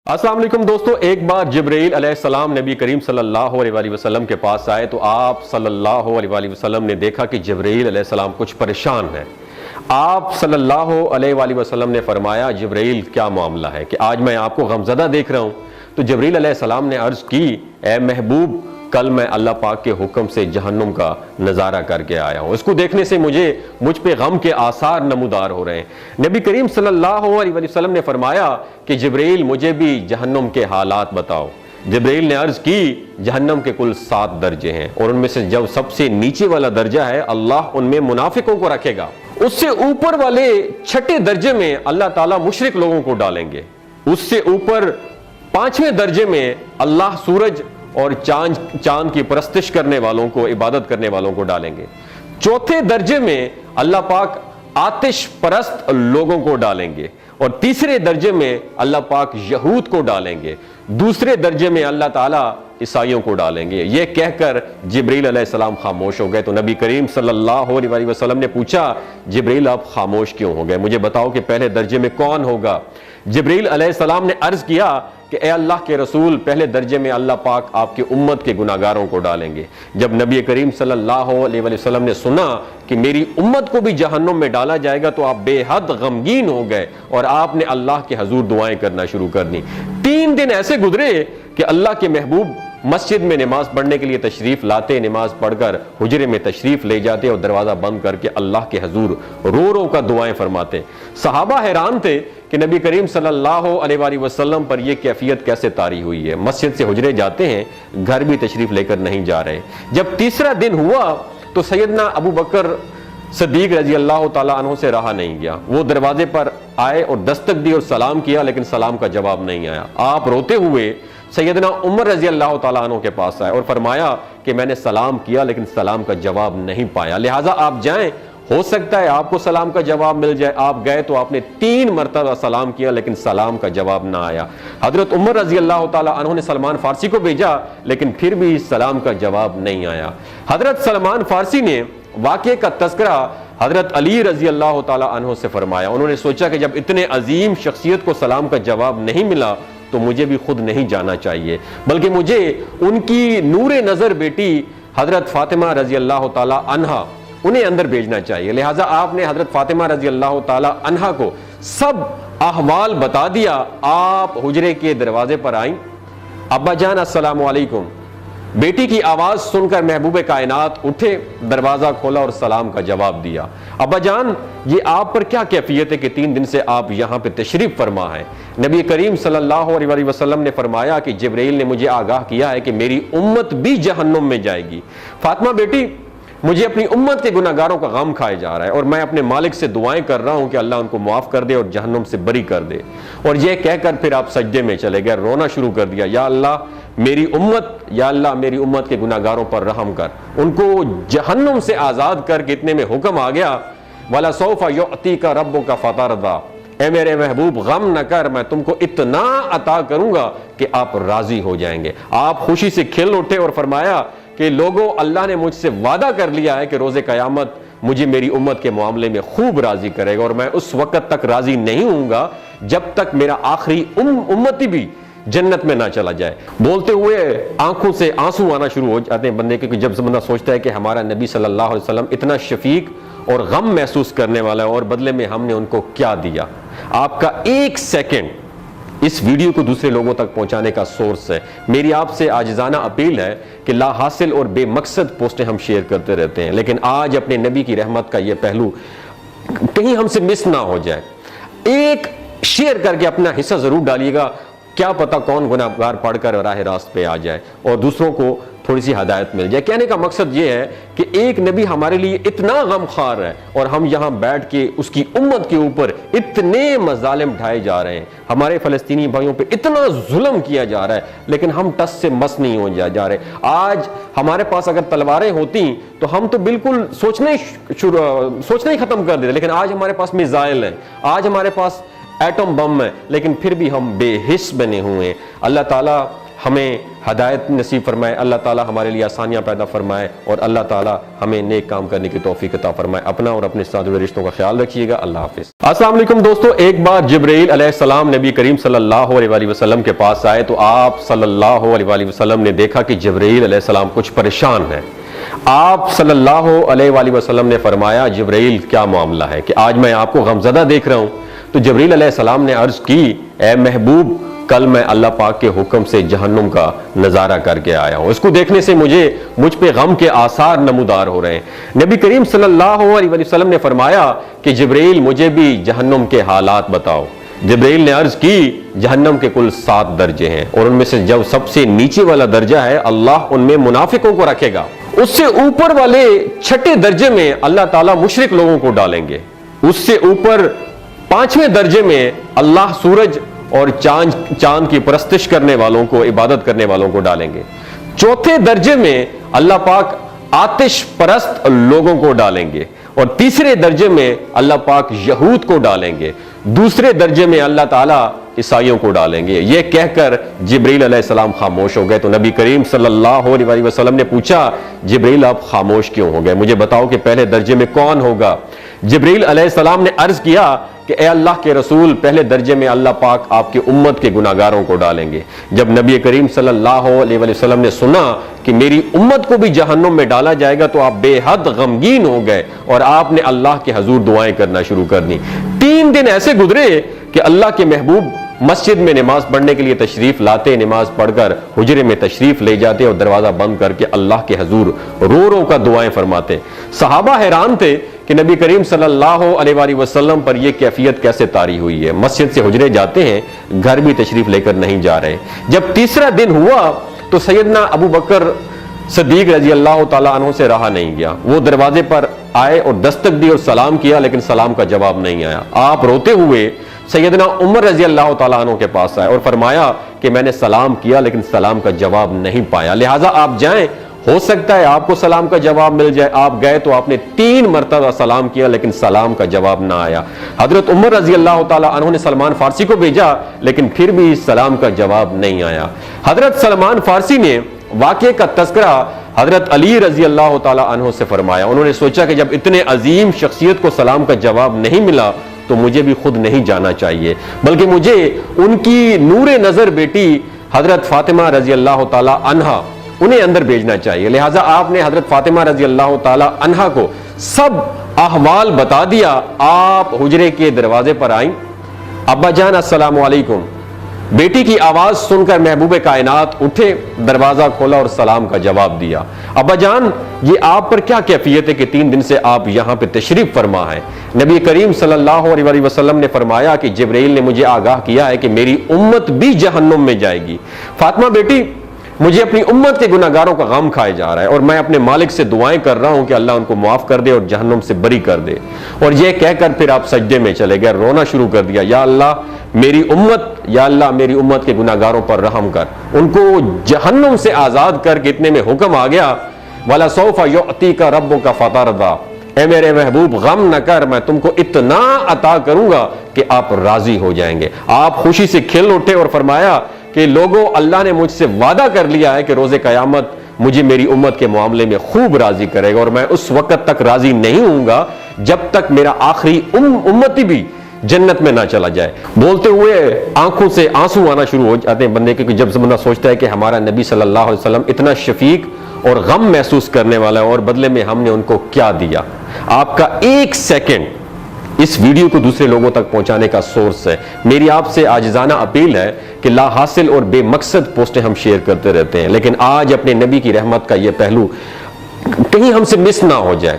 السلام علیکم دوستو، ایک بار جبرائیل علیہ السلام نبی کریم صلی اللہ علیہ وآلہ وسلم کے پاس آئے تو آپ صلی اللہ علیہ وآلہ وسلم نے دیکھا کہ جبرائیل علیہ السلام کچھ پریشان ہے۔ آپ صلی اللہ علیہ وآلہ وسلم نے فرمایا، جبرائیل کیا معاملہ ہے کہ آج میں آپ کو غمزدہ دیکھ رہا ہوں؟ تو جبرائیل علیہ السلام نے عرض کی، اے محبوب، کل میں اللہ پاک کے حکم سے جہنم کا نظارہ کر کے آیا ہوں، اس کو دیکھنے سے مجھ پہ غم کے آثار نمودار ہو رہے ہیں۔ نبی کریم صلی اللہ علیہ وسلم نے فرمایا کہ جبرائیل مجھے بھی جہنم کے حالات بتاؤ۔ جبرائیل نے عرض کی، جہنم کے کل 7 درجے ہیں اور ان میں سے جو سب سے نیچے والا درجہ ہے اللہ ان میں منافقوں کو رکھے گا۔ اس سے اوپر والے 6 درجے میں اللہ تعالیٰ مشرک لوگوں کو ڈالیں گے۔ اس سے اوپر 5ویں درجے میں اللہ سورج اور چاند کی پرستش کرنے والوں کو، عبادت کرنے والوں کو ڈالیں گے۔ 4تھے درجے میں اللہ پاک آتش پرست لوگوں کو ڈالیں گے، اور 3رے درجے میں اللہ پاک یہود کو ڈالیں گے۔ 2 درجے میں اللہ تعالیٰ عیسائیوں کو ڈالیں گے۔ یہ کہہ کر جبرائیل علیہ السلام خاموش ہو گئے تو نبی کریم صلی اللہ علیہ وسلم نے پوچھا، جبرائیل آپ خاموش کیوں ہو گئے؟ مجھے بتاؤ کہ پہلے درجے میں کون ہوگا؟ جبرائیل علیہ السلام نے عرض کیا کہ اے اللہ کے رسول، پہلے درجے میں اللہ پاک آپ کی امت کے گناہگاروں کو ڈالیں گے۔ جب نبی کریم صلی اللہ علیہ وسلم نے سنا کہ میری امت کو بھی جہنم میں ڈالا جائے گا تو آپ بے حد غمگین ہو گئے اور آپ نے اللہ کے حضور دعائیں کرنا شروع کر دی۔ 3 دن ایسے گزرے کہ اللہ کے محبوب مسجد میں نماز پڑھنے کے لیے تشریف لاتے، نماز پڑھ کر حجرے میں تشریف لے جاتے اور دروازہ بند کر کے اللہ کے حضور رو رو کر دعائیں فرماتے۔ صحابہ حیران تھے کہ نبی کریم صلی اللہ علیہ وآلہ وسلم پر یہ کیفیت کیسے طاری ہوئی ہے، مسجد سے حجرے جاتے ہیں، گھر بھی تشریف لے کر نہیں جا رہے۔ جب 3را دن ہوا تو سیدنا ابو بکر صدیق رضی اللہ تعالیٰ عنہ سے رہا نہیں گیا، وہ دروازے پر آئے اور دستک دی اور سلام کیا، لیکن سلام کا جواب نہیں آیا۔ آپ روتے ہوئے سیدنا عمر رضی اللہ تعالیٰ عنہ کے پاس آئے اور فرمایا کہ میں نے سلام کیا لیکن سلام کا جواب نہیں پایا، لہٰذا آپ جائیں، ہو سکتا ہے آپ کو سلام کا جواب مل جائے۔ آپ گئے تو آپ نے 3 مرتبہ سلام کیا لیکن سلام کا جواب نہ آیا۔ حضرت عمر رضی اللہ تعالیٰ عنہ نے سلمان فارسی کو بھیجا لیکن پھر بھی سلام کا جواب نہیں آیا۔ حضرت سلمان فارسی نے واقعے کا تذکرہ حضرت علی رضی اللہ تعالیٰ عنہ سے فرمایا۔ انہوں نے سوچا کہ جب اتنے عظیم شخصیت کو سلام کا جواب نہیں ملا تو مجھے بھی خود نہیں جانا چاہیے، بلکہ مجھے ان کی نور نظر بیٹی حضرت فاطمہ رضی اللہ تعالیٰ عنہا انہیں اندر بھیجنا چاہیے۔ لہٰذا آپ نے حضرت فاطمہ رضی اللہ تعالیٰ عنہا کو سب احوال بتا دیا۔ آپ حجرے کے دروازے پر آئیں، ابا جان السلام علیکم۔ بیٹی کی آواز سن کر محبوب کائنات اٹھے، دروازہ کھولا اور سلام کا جواب دیا۔ ابا جان، یہ آپ پر کیا کیفیت ہے کہ 3 دن سے آپ یہاں پہ تشریف فرما ہیں؟ نبی کریم صلی اللہ علیہ وسلم نے فرمایا کہ جبرائیل نے مجھے آگاہ کیا ہے کہ میری امت بھی جہنم میں جائے گی۔ فاطمہ بیٹی، مجھے اپنی امت کے گناہگاروں کا غم کھائے جا رہا ہے اور میں اپنے مالک سے دعائیں کر رہا ہوں کہ اللہ ان کو معاف کر دے اور جہنم سے بری کر دے۔ اور یہ کہہ کر پھر آپ سجدے میں چلے گئے، رونا شروع کر دیا، یا اللہ میری امت کے گناہگاروں پر رحم کر، ان کو جہنم سے آزاد کر کے۔ اتنے میں حکم آ گیا، وَلَسَوْفَ يُعْطِيكَ رَبُّكَ فَتَرْضَىٰ، اے میرے محبوب غم نہ کر، میں تم کو اتنا عطا کروں گا کہ آپ راضی ہو جائیں گے۔ آپ خوشی سے کھل اٹھے اور فرمایا کہ لوگوں، اللہ نے مجھ سے وعدہ کر لیا ہے کہ روز قیامت مجھے میری امت کے معاملے میں خوب راضی کرے گا، اور میں اس وقت تک راضی نہیں ہوں گا جب تک میرا آخری امتی بھی جنت میں نہ چلا جائے۔ بولتے ہوئے آنکھوں سے آنسو آنا شروع ہو جاتے ہیں بندے کے، کہ جب بندہ سوچتا ہے کہ ہمارا نبی صلی اللہ علیہ وسلم اتنا شفیق اور غم محسوس کرنے والا ہے اور بدلے میں ہم نے ان کو کیا دیا۔ آپ کا 1 سیکنڈ اس ویڈیو کو دوسرے لوگوں تک پہنچانے کا سورس ہے۔ میری آپ سے عاجزانہ اپیل ہے کہ لا حاصل اور بے مقصد پوسٹیں ہم شیئر کرتے رہتے ہیں، لیکن آج اپنے نبی کی رحمت کا یہ پہلو کہیں ہم سے مس نہ ہو جائے۔ ایک شیئر کر کے اپنا حصہ ضرور ڈالیے گا، کیا پتہ کون گناہگار پڑھ کر راہ راست پہ آ جائے اور دوسروں کو تھوڑی سی ہدایت مل جائے۔ کہنے کا مقصد یہ ہے کہ ایک نبی ہمارے لیے اتنا غم خوار ہے اور ہم یہاں بیٹھ کے اس کی امت کے اوپر اتنے مظالم ڈھائے جا رہے ہیں، ہمارے فلسطینی بھائیوں پہ اتنا ظلم کیا جا رہا ہے، لیکن ہم ٹس سے مس نہیں ہو جا رہے۔ آج ہمارے پاس اگر تلواریں ہوتی تو ہم تو بالکل سوچنا ہی ختم کر دیتے، لیکن آج ہمارے پاس میزائل ہیں، آج ہمارے پاس ایٹم بم ہے، لیکن پھر بھی ہم بے حس بنے ہوئے ہیں۔ اللہ تعالیٰ ہمیں ہدایت نصیب فرمائے، اللہ تعالیٰ ہمارے لیے آسانیاں پیدا فرمائے، اور اللہ تعالیٰ ہمیں نیک کام کرنے کی توفیق عطا فرمائے۔ اپنا اور اپنے ساتھ جڑے رشتوں کا خیال رکھیے گا۔ اللہ حافظ۔ السلام علیکم دوستو، ایک بار جبرائیل علیہ السلام نبی کریم صلی اللہ علیہ وآلہ وسلم کے پاس آئے تو آپ صلی اللہ علیہ وآلہ وسلم نے دیکھا کہ جبرائیل علیہ السلام کچھ پریشان ہے۔ آپ صلی اللہ علیہ وآلہ وسلم نے فرمایا، جبرائیل کیا معاملہ ہے کہ آج میں آپ کو غمزدہ دیکھ رہا ہوں؟ تو جبرائیل علیہ السلام نے عرض کی، اے محبوب، کل میں اللہ پاک کے حکم سے جہنم کا نظارہ کر کے آیا ہوں، اس کو دیکھنے سے مجھ پہ غم کے آثار نمودار ہو رہے ہیں۔ نبی کریم صلی اللہ علیہ وسلم نے فرمایا کہ جبرائیل مجھے بھی جہنم کے حالات بتاؤ۔ جبرائیل نے عرض کی، جہنم کے کل 7 درجے ہیں، اور ان میں سے جو سب سے نیچے والا درجہ ہے اللہ ان میں منافقوں کو رکھے گا۔ اس سے اوپر والے 6 درجے میں اللہ تعالیٰ مشرک لوگوں کو ڈالیں گے۔ اس سے اوپر 5ویں درجے میں اللہ سورج اور چاند کی پرستش کرنے والوں کو، عبادت کرنے والوں کو ڈالیں گے۔ 4تھے درجے میں اللہ پاک آتش پرست لوگوں کو ڈالیں گے، اور 3رے درجے میں اللہ پاک یہود کو ڈالیں گے۔ 2 درجے میں اللہ تعالیٰ عیسائیوں کو ڈالیں گے۔ یہ کہہ کر جبرائیل علیہ السلام خاموش ہو گئے تو نبی کریم صلی اللہ علیہ وآلہ وسلم نے پوچھا، جبرائیل آپ خاموش کیوں ہو گئے؟ مجھے بتاؤ کہ پہلے درجے میں کون ہوگا؟ جبرائیل علیہ السلام نے عرض کیا کہ اے اللہ کے رسول، پہلے درجے میں اللہ پاک آپ کی امت کے گناہگاروں کو ڈالیں گے۔ جب نبی کریم صلی اللہ علیہ وآلہ وسلم نے سنا کہ میری امت کو بھی جہنم میں ڈالا جائے گا تو آپ بے حد غمگین ہو گئے، اور آپ نے اللہ کے حضور دعائیں کرنا شروع کر دی۔ 3 دن ایسے گزرے کہ اللہ کے محبوب مسجد میں نماز پڑھنے کے لیے تشریف لاتے، نماز پڑھ کر حجرے میں تشریف لے جاتے اور دروازہ بند کر کے اللہ کے حضور رو رو کا دعائیں فرماتے۔ صحابہ حیران تھے کہ نبی کریم صلی اللہ علیہ وآلہ وسلم پر یہ کیفیت کیسے طاری ہوئی ہے، مسجد سے حجرے جاتے ہیں، گھر بھی تشریف لے کر نہیں جا رہے۔ جب 3را دن ہوا تو سیدنا ابو بکر صدیق رضی اللہ تعالیٰ عنہ سے رہا نہیں گیا، وہ دروازے پر آئے اور دستک دی اور سلام کیا، لیکن سلام کا جواب نہیں آیا۔ آپ روتے ہوئے سیدنا عمر رضی اللہ تعالیٰ عنہ کے پاس آئے اور فرمایا کہ میں نے سلام کیا لیکن سلام کا جواب نہیں پایا، لہٰذا آپ جائیں، ہو سکتا ہے آپ کو سلام کا جواب مل جائے۔ آپ گئے تو آپ نے 3 مرتبہ سلام کیا لیکن سلام کا جواب نہ آیا۔ حضرت عمر رضی اللہ تعالیٰ عنہ نے سلمان فارسی کو بھیجا لیکن پھر بھی سلام کا جواب نہیں آیا۔ حضرت سلمان فارسی نے واقعے کا تذکرہ حضرت علی رضی اللہ تعالیٰ عنہ سے فرمایا۔ انہوں نے سوچا کہ جب اتنے عظیم شخصیت کو سلام کا جواب نہیں ملا تو مجھے بھی خود نہیں جانا چاہیے، بلکہ مجھے ان کی نور نظر بیٹی حضرت فاطمہ رضی اللہ تعالیٰ عنہا انہیں اندر بھیجنا چاہیے۔ لہٰذا آپ نے حضرت فاطمہ رضی اللہ تعالیٰ عنہا کو سب احوال بتا دیا۔ آپ حجرے کے دروازے پر آئیں، ابا جان السلام علیکم۔ بیٹی کی آواز سن کر محبوب کائنات اٹھے، دروازہ کھولا اور سلام کا جواب دیا۔ ابا جان، یہ آپ پر کیا کیفیت ہے کہ 3 دن سے آپ یہاں پہ تشریف فرما ہیں؟ نبی کریم صلی اللہ علیہ وآلہ وسلم نے فرمایا کہ جبرائیل نے مجھے آگاہ کیا ہے کہ میری امت بھی جہنم میں جائے گی۔ فاطمہ بیٹی، مجھے اپنی امت کے گناہگاروں کا غم کھائے جا رہا ہے، اور میں اپنے مالک سے دعائیں کر رہا ہوں کہ اللہ ان کو معاف کر دے اور جہنم سے بری کر دے۔ اور یہ کہہ کر پھر آپ سجدے میں چلے گئے، رونا شروع کر دیا، یا اللہ میری امت کے گناہگاروں پر رحم کر، ان کو جہنم سے آزاد کر کے اتنے میں حکم آ گیا، وَلَسَوْفَ يُعْطِيكَ رَبُّكَ فَتَرْضَىٰ، اے میرے محبوب غم نہ کر، میں تم کو اتنا عطا کروں گا کہ آپ راضی ہو جائیں گے۔ آپ خوشی سے کھل اٹھے اور فرمایا کہ لوگوں، اللہ نے مجھ سے وعدہ کر لیا ہے کہ روز قیامت مجھے میری امت کے معاملے میں خوب راضی کرے گا، اور میں اس وقت تک راضی نہیں ہوں گا جب تک میرا آخری امتی بھی جنت میں نہ چلا جائے۔ بولتے ہوئے آنکھوں سے آنسو آنا شروع ہو جاتے ہیں بندے کے، جب بندہ سوچتا ہے کہ ہمارا نبی صلی اللہ علیہ وسلم اتنا شفیق اور غم محسوس کرنے والا ہے، اور بدلے میں ہم نے ان کو کیا دیا۔ آپ کا 1 سیکنڈ اس ویڈیو کو دوسرے لوگوں تک پہنچانے کا سورس ہے۔ میری آپ سے عاجزانہ اپیل ہے کہ لا حاصل اور بے مقصد پوسٹیں ہم شیئر کرتے رہتے ہیں، لیکن آج اپنے نبی کی رحمت کا یہ پہلو کہیں ہم سے مس نہ ہو جائے۔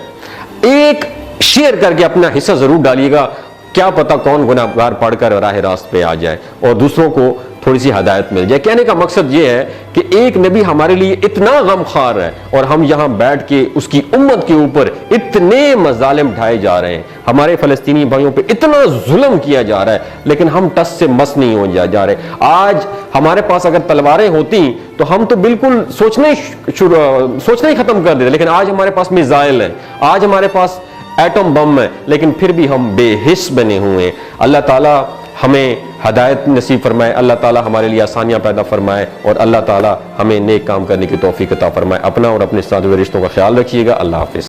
ایک شیئر کر کے اپنا حصہ ضرور ڈالیے گا، کیا پتہ کون گناہگار پڑھ کر راہ راست پہ آ جائے اور دوسروں کو تھوڑی سی ہدایت مل جائے۔ کہنے کا مقصد یہ ہے کہ ایک نبی ہمارے لیے اتنا غم خوار ہے، اور ہم یہاں بیٹھ کے اس کی امت کے اوپر اتنے مظالم ڈھائے جا رہے ہیں، ہمارے فلسطینی بھائیوں پہ اتنا ظلم کیا جا رہا ہے، لیکن ہم ٹس سے مس نہیں ہو جا رہے۔ آج ہمارے پاس اگر تلواریں ہوتی تو ہم تو بالکل سوچنا ہی ختم کر دیتے، لیکن آج ہمارے پاس میزائل ہیں، آج ہمارے پاس ایٹم بم ہے، لیکن پھر بھی ہم بے حس بنے ہوئے ہیں۔ اللہ تعالیٰ ہمیں ہدایت نصیب فرمائے، اللہ تعالیٰ ہمارے لیے آسانیاں پیدا فرمائے، اور اللہ تعالیٰ ہمیں نیک کام کرنے کی توفیق عطا فرمائے۔ اپنا اور اپنے ساتھ ہوئے رشتوں کا خیال رکھیے گا۔ اللہ حافظ۔